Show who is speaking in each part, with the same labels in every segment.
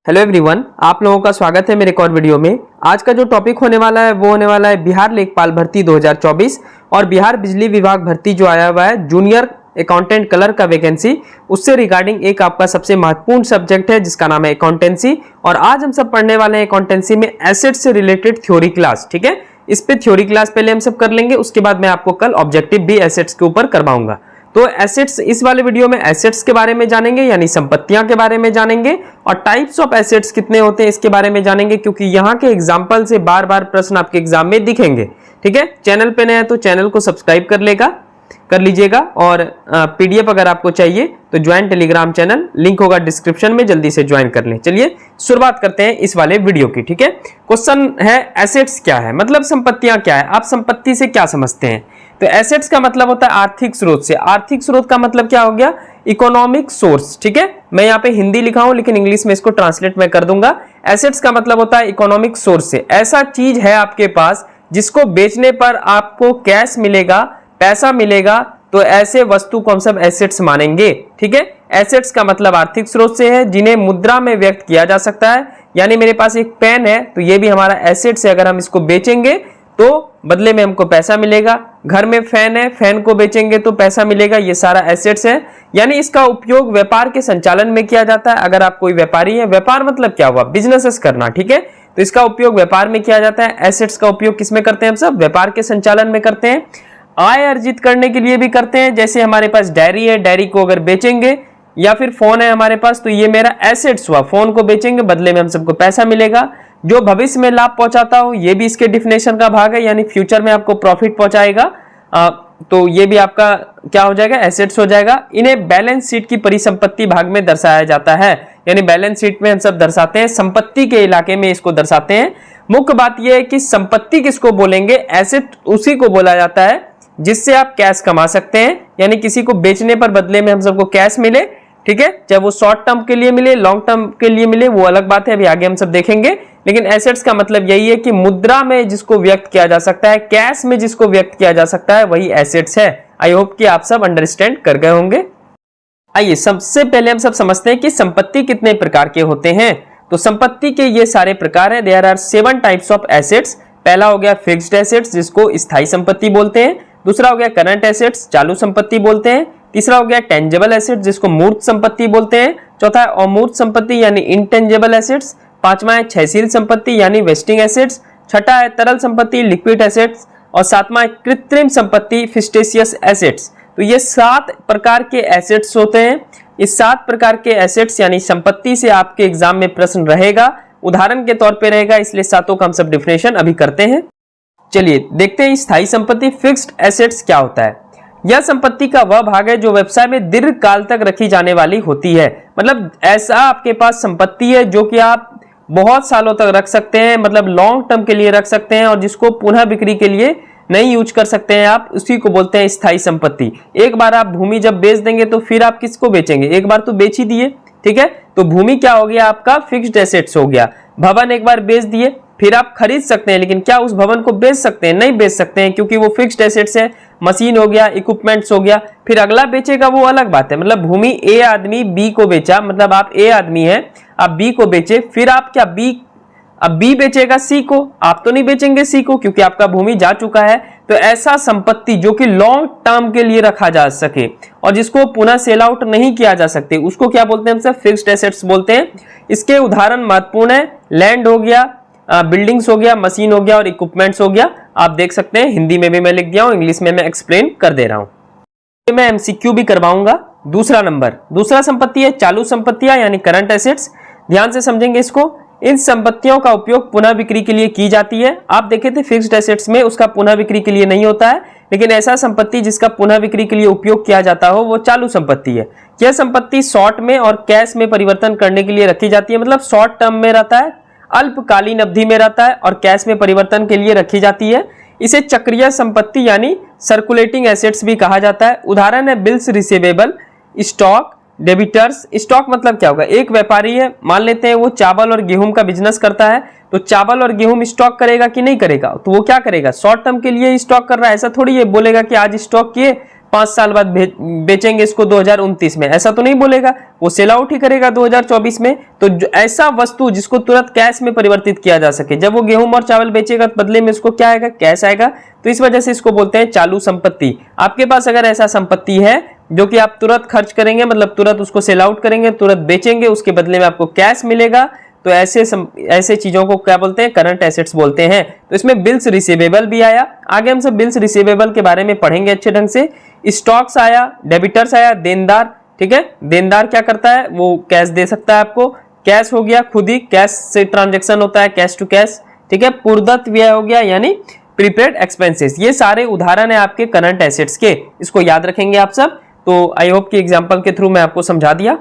Speaker 1: Hello everyone, आप लोगों का स्वागत है मेरे एक और वीडियो में। आज का जो टॉपिक होने वाला है वो होने वाला है बिहार लेखपाल भर्ती 2024 और बिहार बिजली विभाग भर्ती जो आया हुआ है जूनियर अकाउंटेंट क्लर्क का वैकेंसी, उससे रिगार्डिंग एक आपका सबसे महत्वपूर्ण सब्जेक्ट है जिसका नाम है अकाउंटेंसी। और आज हम सब पढ़ने वाले हैं अकाउंटेंसी में एसेट से रिलेटेड थ्योरी क्लास। ठीक है, इस पे थ्योरी क्लास पहले हम सब कर लेंगे, उसके बाद मैं आपको कल ऑब्जेक्टिव भी एसेट्स के ऊपर करवाऊंगा। तो एसेट्स, इस वाले वीडियो में एसेट्स के बारे में जानेंगे, यानी संपत्तियां के बारे में जानेंगे, और टाइप्स ऑफ एसेट्स कितने होते हैं इसके बारे में जानेंगे, क्योंकि यहाँ के एग्जाम्पल से बार बार प्रश्न आपके एग्जाम में दिखेंगे। ठीक है, चैनल पे नए हैं तो चैनल को सब्सक्राइब कर लीजिएगा, और पीडीएफ अगर आपको चाहिए तो ज्वाइन टेलीग्राम चैनल, लिंक होगा डिस्क्रिप्शन में, जल्दी से ज्वाइन कर लें। चलिए शुरुआत करते हैं इस वाले वीडियो की। ठीक है, क्वेश्चन है एसेट्स क्या है, मतलब संपत्तियां क्या है, आप संपत्ति से क्या समझते हैं। तो एसेट्स का मतलब होता है आर्थिक स्रोत से। आर्थिक स्रोत का मतलब क्या हो गया, इकोनॉमिक सोर्स। ठीक है, मैं यहाँ पे हिंदी लिखा हूं लेकिन इंग्लिश में इसको ट्रांसलेट मैं कर दूंगा। एसेट्स का मतलब होता है इकोनॉमिक सोर्स से, ऐसा चीज है आपके पास जिसको बेचने पर आपको कैश मिलेगा, पैसा मिलेगा, तो ऐसे वस्तु को हम सब एसेट्स मानेंगे। ठीक है, एसेट्स का मतलब आर्थिक स्रोत से है जिन्हें मुद्रा में व्यक्त किया जा सकता है। यानी मेरे पास एक पेन है तो ये भी हमारा एसेट्स है, अगर हम इसको बेचेंगे तो बदले में हमको पैसा मिलेगा। घर में फैन है, फैन को बेचेंगे तो पैसा मिलेगा, ये सारा एसेट्स है। यानी इसका उपयोग व्यापार के संचालन में किया जाता है। अगर आप कोई व्यापारी है, व्यापार मतलब क्या हुआ, बिजनेसेस करना। ठीक है, तो इसका उपयोग व्यापार में किया जाता है। एसेट्स का उपयोग किसमें करते हैं हम सब, व्यापार के संचालन में करते हैं, आय अर्जित करने के लिए भी करते हैं। जैसे हमारे पास डायरी है, डायरी को अगर बेचेंगे, या फिर फोन है हमारे पास तो ये मेरा एसेट्स हुआ, फोन को बेचेंगे बदले में हम सबको पैसा मिलेगा। जो भविष्य में लाभ पहुंचाता हो ये भी इसके डिफिनेशन का भाग है, यानी फ्यूचर में आपको प्रॉफिट पहुंचाएगा, तो ये भी आपका क्या हो जाएगा, एसेट्स हो जाएगा। इन्हें बैलेंस शीट की परिसंपत्ति भाग में दर्शाया जाता है, यानी बैलेंस शीट में हम सब दर्शाते हैं, संपत्ति के इलाके में इसको दर्शाते हैं। मुख्य बात यह है कि संपत्ति किसको बोलेंगे, एसेट उसी को बोला जाता है जिससे आप कैश कमा सकते हैं, यानी किसी को बेचने पर बदले में हम सबको कैश मिले। ठीक है, चाहे वो शॉर्ट टर्म के लिए मिले, लॉन्ग टर्म के लिए मिले, वो अलग बात है, अभी आगे हम सब देखेंगे। लेकिन एसेट्स का मतलब यही है कि मुद्रा में जिसको व्यक्त किया जा सकता है, कैश में जिसको व्यक्त किया जा सकता है, वही एसेट्स है। आई होप कि आप सब अंडरस्टैंड कर गए होंगे। आइए सबसे पहले हम सब समझते हैं कि संपत्ति कितने प्रकार के होते हैं। तो संपत्ति के ये सारे प्रकार है, there are 7 types of assets. पहला हो गया फिक्स्ड एसेट्स जिसको स्थायी संपत्ति बोलते हैं। दूसरा हो गया करंट एसेट्स, चालू संपत्ति बोलते हैं। तीसरा हो गया टेंजेबल एसेट्स जिसको मूर्त संपत्ति बोलते हैं। चौथा है अमूर्त संपत्ति यानी इनटेंजेबल एसेट्स। पांचवा है क्षयशील संपत्ति यानी वेस्टिंग एसेट्स। छठा है तरल संपत्ति लिक्विड एसेट्स, और सातवां है कृत्रिम संपत्ति फिस्टेशियस एसेट्स। तो ये 7 प्रकार के एसेट्स होते हैं। इस 7 प्रकार के एसेट्स यानी संपत्ति से आपके एग्जाम में प्रश्न रहेगा, उदाहरण के तौर पे रहेगा, इसलिए सातों का हम सब डिफिनेशन अभी करते हैं। चलिए देखते हैं स्थायी संपत्ति फिक्स्ड एसेट्स क्या होता है। यह संपत्ति का वह भाग है जो व्यवसाय में दीर्घ काल तक रखी जाने वाली होती है। मतलब ऐसा आपके पास संपत्ति है जो कि आप बहुत सालों तक रख सकते हैं, मतलब लॉन्ग टर्म के लिए रख सकते हैं, और जिसको पुनः बिक्री के लिए नहीं यूज कर सकते हैं आप, उसी को बोलते हैं स्थायी संपत्ति। एक बार आप भूमि जब बेच देंगे तो फिर आप किसको बेचेंगे, एक बार तो बेच ही दिए। ठीक है, तो भूमि क्या हो गया, आपका फिक्स्ड एसेट्स हो गया। भवन एक बार बेच दिए, फिर आप खरीद सकते हैं, लेकिन क्या उस भवन को बेच सकते हैं, नहीं बेच सकते हैं, क्योंकि वो फिक्स्ड एसेट्स है। मशीन हो गया, इक्विपमेंट्स हो गया, फिर अगला बेचेगा वो अलग बात है। मतलब भूमि ए आदमी बी को बेचा, मतलब आप ए आदमी हैं, आप बी को बेचे, फिर आप क्या अब बी बेचेगा सी को, आप तो नहीं बेचेंगे सी को क्योंकि आपका भूमि जा चुका है। तो ऐसा संपत्ति जो कि लॉन्ग टर्म के लिए रखा जा सके और जिसको पुनः सेल आउट नहीं किया जा सकते, उसको क्या बोलते हैं हम सब, फिक्स्ड एसेट्स बोलते हैं। इसके उदाहरण महत्वपूर्ण है, लैंड हो गया, बिल्डिंग्स हो गया, मशीन हो गया और इक्विपमेंट्स हो गया। आप देख सकते हैं हिंदी में भी मैं लिख दिया हूं, इंग्लिश में मैं एक्सप्लेन कर दे रहा हूं। मैं एमसीक्यू भी करवाऊंगा। दूसरा संपत्ति है चालू संपत्तियां यानी करंट एसेट्स। ध्यान से समझेंगे इसको। इन संपत्तियों का उपयोग पुनः बिक्री के लिए की जाती है। आप देखे थे फिक्स्ड एसेट्स में उसका पुनः बिक्री के लिए नहीं होता है, लेकिन ऐसा संपत्ति जिसका पुनः बिक्री के लिए उपयोग किया जाता हो वो चालू संपत्ति है। यह संपत्ति शॉर्ट में और कैश में परिवर्तन करने के लिए रखी जाती है, मतलब शॉर्ट टर्म में रहता है, अल्पकालीन अवधि में रहता है और कैश में परिवर्तन के लिए रखी जाती है। इसे चक्रीय संपत्ति यानी सर्कुलेटिंग एसेट्स भी कहा जाता है। उदाहरण है bills receivable, stock, debtors. Stock मतलब क्या होगा, एक व्यापारी है, मान लेते हैं वो चावल और गेहूं का बिजनेस करता है, तो चावल और गेहूं स्टॉक करेगा कि नहीं करेगा, तो वो क्या करेगा, शॉर्ट टर्म के लिए स्टॉक कर रहा है। ऐसा थोड़ी ये बोलेगा कि आज स्टॉक किए 5 साल बाद बेचेंगे इसको 2029 में, ऐसा तो नहीं बोलेगा, वो सेल आउट ही करेगा 2024 में। तो ऐसा वस्तु जिसको तुरंत कैश में परिवर्तित किया जा सके, जब वो गेहूं और चावल बेचेगा तो बदले में उसको क्या आएगा, कैश आएगा। तो इस वजह से इसको बोलते हैं चालू संपत्ति। आपके पास अगर ऐसा संपत्ति है जो कि आप तुरंत खर्च करेंगे, मतलब तुरंत उसको सेल आउट करेंगे, तुरंत बेचेंगे, उसके बदले में आपको कैश मिलेगा, तो ऐसे चीजों को क्या बोलते हैं, करंट एसेट्स बोलते हैं। तो इसमें बिल्स रिसीवेबल भी आया, आगे हम सब बिल्स रिसीवेबल के बारे में पढ़ेंगे अच्छे ढंग से। स्टॉक्स आया, डेबिटर्स आया, देनदार, ठीक है। देनदार क्या करता है, वो कैश दे सकता है आपको, कैश हो गया, खुद ही कैश से ट्रांजेक्शन होता है, कैश टू कैश, ठीक है। पूर्वदत्त व्यय हो गया यानी प्रीपेड एक्सपेंसेस। ये सारे उदाहरण है आपके करंट एसेट्स के, इसको याद रखेंगे आप सब। तो आई होप कि एग्जांपल के थ्रू मैं आपको समझा दिया।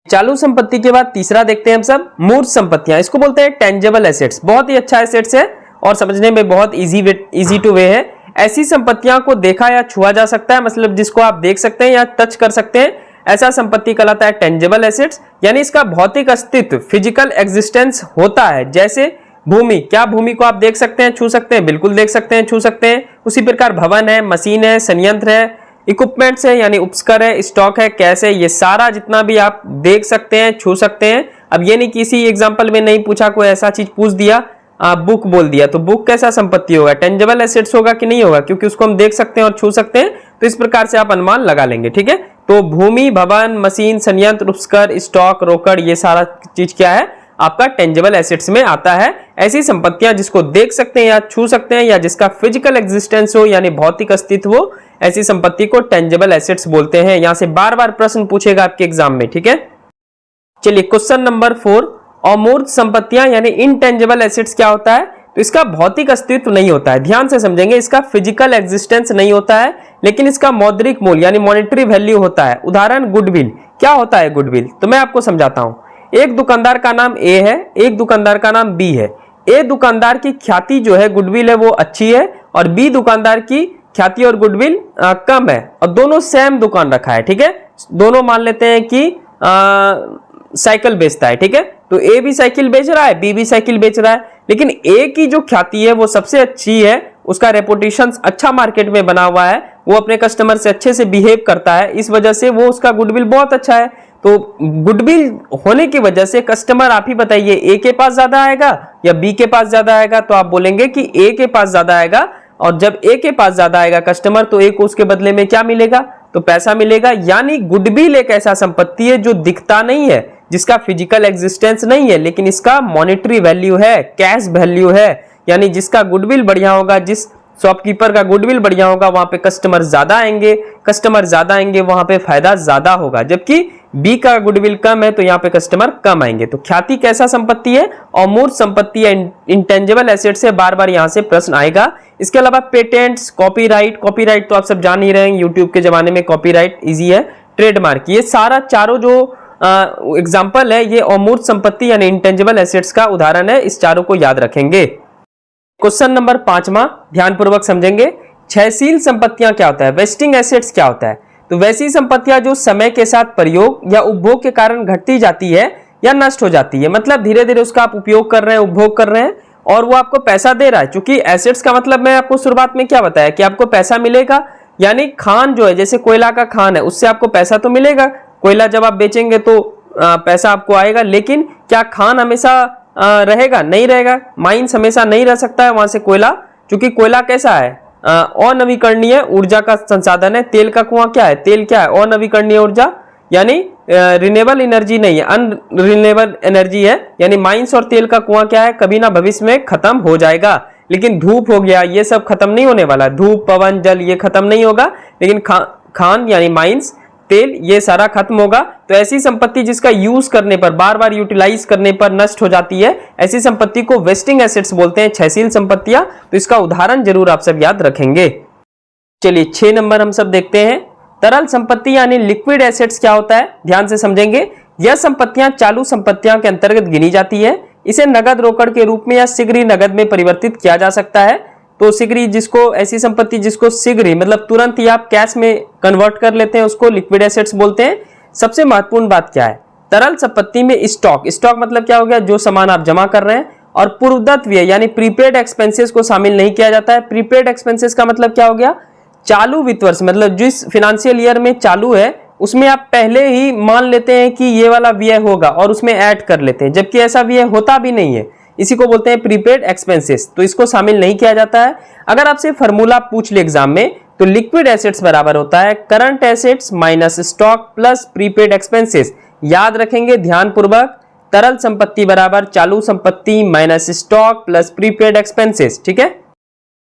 Speaker 1: चालू संपत्ति के बाद तीसरा देखते हैं हम सब, मूर्त संपत्तियां। इसको बोलते हैं टेंजेबल एसेट्स। बहुत ही अच्छा एसेट्स है और समझने में बहुत इजी टू वे है। ऐसी संपत्तियां को देखा या छुआ जा सकता है, मतलब जिसको आप देख सकते हैं या टच कर सकते हैं, ऐसा संपत्ति कहलाता है टेंजेबल एसेट्स। यानी इसका भौतिक अस्तित्व, फिजिकल एग्जिस्टेंस होता है। जैसे भूमि, क्या भूमि को आप देख सकते हैं, छू सकते हैं, बिल्कुल देख सकते हैं, छू सकते हैं। उसी प्रकार भवन है, मशीन है, संयंत्र है, इक्विपमेंट्स है यानी उपस्कर है, स्टॉक है, कैश है, ये सारा जितना भी आप देख सकते हैं, छू सकते हैं। अब ये नहीं किसी एग्जांपल में नहीं पूछा, कोई ऐसा चीज पूछ दिया, बुक बोल दिया, तो बुक कैसा संपत्ति होगा, टेंजेबल एसेट्स होगा कि नहीं होगा, क्योंकि उसको हम देख सकते हैं और छू सकते हैं। तो इस प्रकार से आप अनुमान लगा लेंगे, ठीक है। तो भूमि, भवन, मशीन, संयंत्र, उपस्कर, स्टॉक, रोकड़, ये सारा चीज क्या है, आपका टेंजेबल एसेट्स में आता है। ऐसी संपत्तियां जिसको देख सकते हैं या छू सकते हैं या जिसका फिजिकल एग्जिस्टेंस हो यानी भौतिक अस्तित्व हो, ऐसी संपत्ति को टेंजेबल एसेट्स बोलते हैं। यहां से बार बार प्रश्न पूछेगा आपके एग्जाम में, ठीक है। चलिए क्वेश्चन नंबर 4, अमूर्त संपत्तियां यानी इनटेंजेबल एसेट्स क्या होता है। तो इसका भौतिक अस्तित्व नहीं होता है, ध्यान से समझेंगे। इसका फिजिकल एग्जिस्टेंस नहीं होता है, लेकिन इसका मौद्रिक मूल्य यानी मॉनेटरी वैल्यू होता है। उदाहरण गुडविल। क्या होता है गुडविल, तो मैं आपको समझाता हूं। एक दुकानदार का नाम ए है, एक दुकानदार का नाम बी है। ए दुकानदार की ख्याति जो है, गुडविल है, वो अच्छी है, और बी दुकानदार की ख्याति और गुडविल कम है, और दोनों सेम दुकान रखा है, ठीक है। दोनों मान लेते हैं कि साइकिल बेचता है, ठीक है। तो ए भी साइकिल बेच रहा है, बी भी साइकिल बेच रहा है, लेकिन ए की जो ख्याति है वो सबसे अच्छी है, उसका रेपुटेशन अच्छा मार्केट में बना हुआ है, वो अपने कस्टमर से अच्छे से बिहेव करता है, इस वजह से वो उसका गुडविल बहुत अच्छा है। तो गुडविल होने की वजह से कस्टमर, आप ही बताइए, ए के पास ज्यादा आएगा या बी के पास ज्यादा आएगा, तो आप बोलेंगे कि ए के पास ज्यादा आएगा। और जब ए के पास ज्यादा आएगा कस्टमर, तो ए को उसके बदले में क्या मिलेगा, तो पैसा मिलेगा। यानी गुडविल एक ऐसा संपत्ति है जो दिखता नहीं है, जिसका फिजिकल एग्जिस्टेंस नहीं है, लेकिन इसका मॉनेटरी वैल्यू है, कैश वैल्यू है। यानी जिसका गुडविल बढ़िया होगा, जिस शॉपकीपर का गुडविल बढ़िया होगा, वहां पे कस्टमर ज्यादा आएंगे, कस्टमर ज्यादा आएंगे, वहां पे फायदा ज्यादा होगा। जबकि बी का गुडविल कम है, तो यहाँ पे कस्टमर कम आएंगे। तो ख्याति कैसा संपत्ति है, अमूर्त संपत्ति है, इंटेंजिबल एसेट से बार बार यहाँ से प्रश्न आएगा। इसके अलावा पेटेंट्स, कॉपीराइट, कॉपीराइट तो आप सब जान ही रहे हैं, यूट्यूब के जमाने में कॉपीराइट इजी है, ट्रेडमार्क, ये सारा चारों जो एग्जाम्पल है, ये अमूर्त संपत्ति यानी इंटेंजिबल एसेट्स का उदाहरण है। इस चारों को याद रखेंगे। क्वेश्चन नंबर 5वां ध्यानपूर्वक समझेंगे। क्षयशील संपत्तियां क्या होता है, वेस्टिंग एसेट्स क्या होता है। तो वैसी संपत्तियां जो समय के साथ प्रयोग या उपभोग के कारण घटती जाती है या नष्ट हो जाती है, मतलब धीरे धीरे उसका आप उपयोग कर रहे हैं, उपभोग कर रहे हैं, और वो आपको पैसा दे रहा है। क्योंकि एसेट्स का मतलब मैं आपको शुरुआत में क्या बताया कि आपको पैसा मिलेगा, यानी खान जो है, जैसे कोयला का खान है, उससे आपको पैसा तो मिलेगा, कोयला जब आप बेचेंगे तो पैसा आपको आएगा। लेकिन क्या खान हमेशा रहेगा, नहीं रहेगा। माइंस हमेशा नहीं रह सकता है वहां से कोयला, क्योंकि कोयला कैसा है, अनवीकरणीय ऊर्जा का संसाधन है। तेल का कुआं क्या है, तेल क्या है, अनवीकरणीय ऊर्जा, यानी रिन्यूएबल एनर्जी नहीं है, अनरिन्यूएबल एनर्जी है। यानी माइंस और तेल का कुआं क्या है, कभी ना भविष्य में खत्म हो जाएगा। लेकिन धूप हो गया, ये सब खत्म नहीं होने वाला, धूप, पवन, जल, ये खत्म नहीं होगा, लेकिन खान यानी माइंस, तेल, ये सारा खत्म होगा। तो ऐसी संपत्ति जिसका यूज करने पर, बार बार यूटिलाइज करने पर नष्ट हो जाती है, ऐसी संपत्ति को वेस्टिंग एसेट्स बोलते हैं, क्षयशील संपत्तियां। तो इसका उदाहरण जरूर आप सब याद रखेंगे। चलिए 6 नंबर हम सब देखते हैं। तरल संपत्ति यानी लिक्विड एसेट्स क्या होता है, ध्यान से समझेंगे। यह संपत्तियां चालू संपत्तियों के अंतर्गत गिनी जाती है। इसे नगद रोकड़ के रूप में या शीघ्र नगद में परिवर्तित किया जा सकता है। तो शीघ्र, जिसको ऐसी संपत्ति जिसको शीघ्र मतलब तुरंत ही आप कैश में कन्वर्ट कर लेते हैं, उसको लिक्विड एसेट्स बोलते हैं। सबसे महत्वपूर्ण बात क्या है, तरल संपत्ति में स्टॉक, स्टॉक मतलब क्या हो गया, जो सामान आप जमा कर रहे हैं, और पूर्वदत्त व्यय यानी प्रीपेड एक्सपेंसेस को शामिल नहीं किया जाता है। प्रीपेड एक्सपेंसेस का मतलब क्या हो गया, चालू वित्त वर्ष मतलब जिस फिनेंशियल ईयर में चालू है उसमें आप पहले ही मान लेते हैं कि ये वाला व्यय होगा और उसमें ऐड कर लेते हैं, जबकि ऐसा व्यय होता भी नहीं है। इसी को बोलते हैं प्रीपेड एक्सपेंसेस, तो इसको शामिल नहीं किया जाता है। अगर आपसे फॉर्मूला पूछ ले एग्जाम में तो लिक्विड एसेट्स बराबर होता है current assets minus stock plus prepaid expenses. याद रखेंगे ध्यानपूर्वक, तरल संपत्ति बराबर चालू संपत्ति minus stock plus prepaid expenses. ठीक है,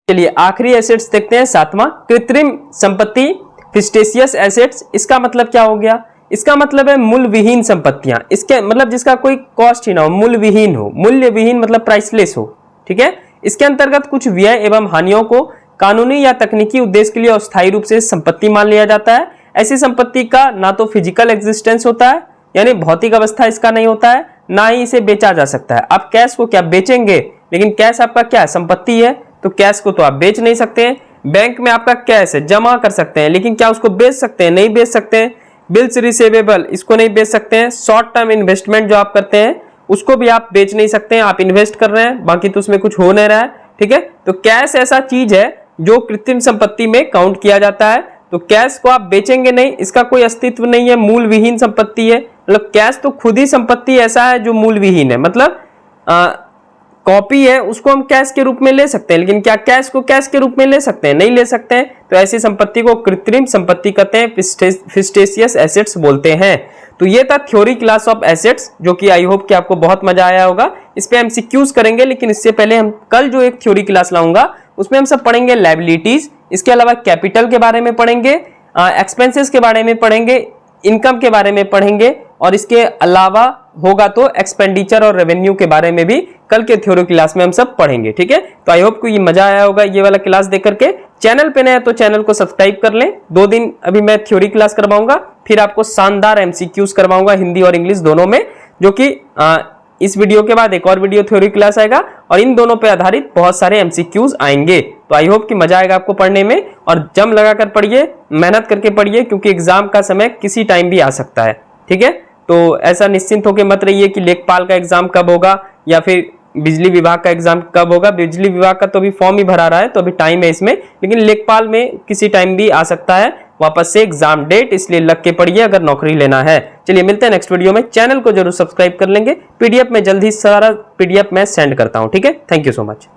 Speaker 1: चलिए आखिरी एसेट्स देखते हैं, सातवां कृत्रिम संपत्ति फिस्टेशियस एसेट्स। इसका मतलब क्या हो गया? इसका मतलब है मूल विहीन संपत्तियां, इसके मतलब जिसका कोई कॉस्ट ही ना हो, मूल विहीन हो। मूल्य विहीन मतलब प्राइसलेस हो। ठीक है, इसके अंतर्गत कुछ व्यय एवं हानियों को कानूनी या तकनीकी उद्देश्य के लिए अस्थायी रूप से संपत्ति मान लिया जाता है। ऐसी संपत्ति का ना तो फिजिकल एग्जिस्टेंस होता है, यानी भौतिक अवस्था इसका नहीं होता है, ना ही इसे बेचा जा सकता है। आप कैश को क्या बेचेंगे, लेकिन कैश आपका क्या संपत्ति है, तो कैश को तो आप बेच नहीं सकते हैं। बैंक में आपका कैश है, जमा कर सकते हैं, लेकिन क्या उसको बेच सकते हैं? नहीं बेच सकते हैं। बिल्स रिसीवेबल, इसको नहीं बेच सकते हैं। शॉर्ट टर्म इन्वेस्टमेंट जो आप करते हैं उसको भी आप बेच नहीं सकते हैं। आप इन्वेस्ट कर रहे हैं, बाकी तो उसमें कुछ हो नहीं रहा है। ठीक है, तो कैश ऐसा चीज है जो कृत्रिम संपत्ति में काउंट किया जाता है। तो कैश को आप बेचेंगे नहीं, इसका कोई अस्तित्व नहीं है, मूल विहीन संपत्ति है। मतलब कैश तो खुद ही संपत्ति ऐसा है जो मूल विहीन है, मतलब कॉपी है, उसको हम कैश के रूप में ले सकते हैं, लेकिन क्या कैश को कैश के रूप में ले सकते हैं? नहीं ले सकते हैं। तो ऐसी संपत्ति को कृत्रिम संपत्ति कहते हैं, फिस्टेशियस एसेट्स बोलते हैं। तो ये था थ्योरी क्लास ऑफ एसेट्स, जो कि आई होप कि आपको बहुत मजा आया होगा। इस पे एमसीक्यूज करेंगे, लेकिन इससे पहले हम कल जो एक थ्योरी क्लास लाऊंगा उसमें हम सब पढ़ेंगे लायबिलिटीज, इसके अलावा कैपिटल के बारे में पढ़ेंगे, एक्सपेंसेस के बारे में पढ़ेंगे, इनकम के बारे में पढ़ेंगे, और इसके अलावा होगा तो एक्सपेंडिचर और रेवेन्यू के बारे में भी कल के थ्योरी क्लास में हम सब पढ़ेंगे। ठीक है, तो आई होप को ये मजा आया होगा ये वाला क्लास देख करके। चैनल पे नए हैं तो चैनल को सब्सक्राइब कर लें। 2 दिन अभी मैं थ्योरी क्लास करवाऊंगा, फिर आपको शानदार एमसीक्यूज करवाऊंगा हिंदी और इंग्लिश दोनों में, जो कि इस वीडियो के बाद एक और वीडियो थ्योरी क्लास आएगा और इन दोनों पे आधारित बहुत सारे एमसीक्यूज आएंगे। तो आई होप कि मजा आएगा आपको पढ़ने में, और जम लगाकर पढ़िए, मेहनत करके पढ़िए, क्योंकि एग्जाम का समय किसी टाइम भी आ सकता है। ठीक है, तो ऐसा निश्चिंत होकर मत रहिए कि लेखपाल का एग्जाम कब होगा या फिर बिजली विभाग का एग्जाम कब होगा। बिजली विभाग का तो अभी फॉर्म ही भरा रहा है, तो अभी टाइम है इसमें, लेकिन लेखपाल में किसी टाइम भी आ सकता है वापस से एग्जाम डेट, इसलिए लग के पढ़िए अगर नौकरी लेना है। चलिए मिलते हैं नेक्स्ट वीडियो में। चैनल को जरूर सब्सक्राइब कर लेंगे। पीडीएफ में जल्दी सारा पीडीएफ मैं सेंड करता हूं। ठीक है, थैंक यू सो मच।